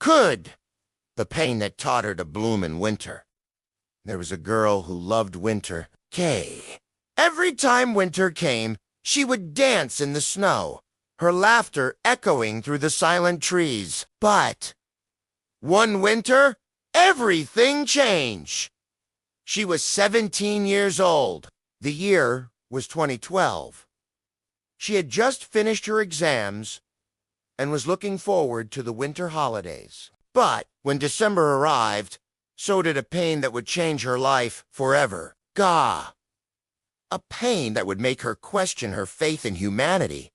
Could. The pain that taught her to bloom in winter. There was a girl who loved winter, Kay. Every time winter came, she would dance in the snow, her laughter echoing through the silent trees. But one winter, everything changed. She was 17 years old. The year was 2012. She had just finished her exams and was looking forward to the winter holidays. But when December arrived, so did a pain that would change her life forever. Gah! A pain that would make her question her faith in humanity.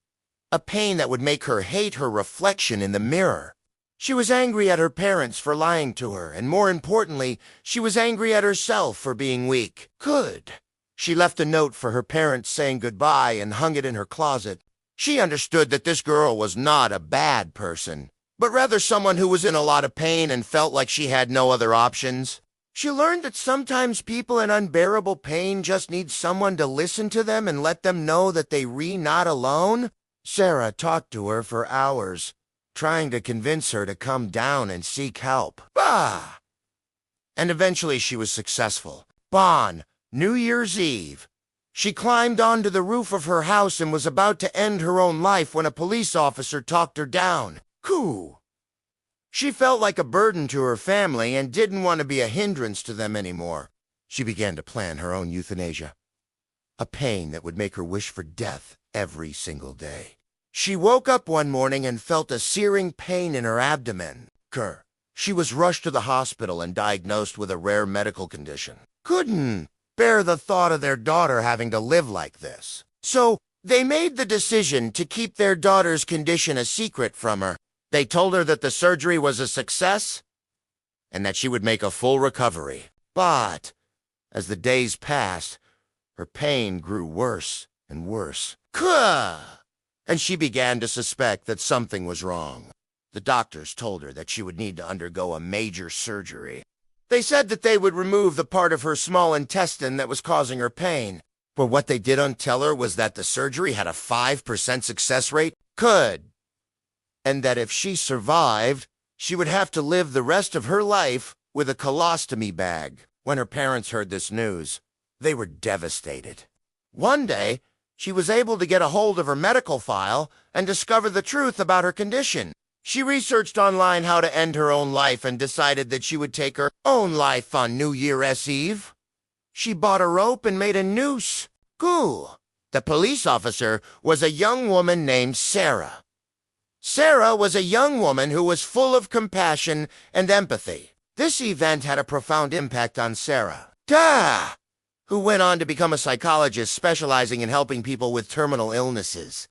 A pain that would make her hate her reflection in the mirror. She was angry at her parents for lying to her, and more importantly, she was angry at herself for being weak. Could. She left a note for her parents saying goodbye and hung it in her closet. She understood that this girl was not a bad person, but rather someone who was in a lot of pain and felt like she had no other options. She learned that sometimes people in unbearable pain just need someone to listen to them and let them know that they're not alone. Sarah talked to her for hours, trying to convince her to come down and seek help. Bah! And eventually she was successful. Bon, New Year's Eve. She climbed onto the roof of her house and was about to end her own life when a police officer talked her down. Coo! She felt like a burden to her family and didn't want to be a hindrance to them anymore. She began to plan her own euthanasia. A pain that would make her wish for death every single day. She woke up one morning and felt a searing pain in her abdomen. She was rushed to the hospital and diagnosed with a rare medical condition. Couldn't bear the thought of their daughter having to live like this. So they made the decision to keep their daughter's condition a secret from her. They told her that the surgery was a success and that she would make a full recovery. But as the days passed, her pain grew worse and worse. And she began to suspect that something was wrong. The doctors told her that she would need to undergo a major surgery. They said that they would remove the part of her small intestine that was causing her pain. But what they didn't tell her was that the surgery had a 5% success rate. And that if she survived, she would have to live the rest of her life with a colostomy bag. When her parents heard this news, they were devastated. One day, she was able to get a hold of her medical file and discover the truth about her condition. She researched online how to end her own life and decided that she would take her own life on New Year's Eve. She bought a rope and made a noose. The police officer was a young woman named Sarah. Sarah was a young woman who was full of compassion and empathy. This event had a profound impact on Sarah, who went on to become a psychologist specializing in helping people with terminal illnesses.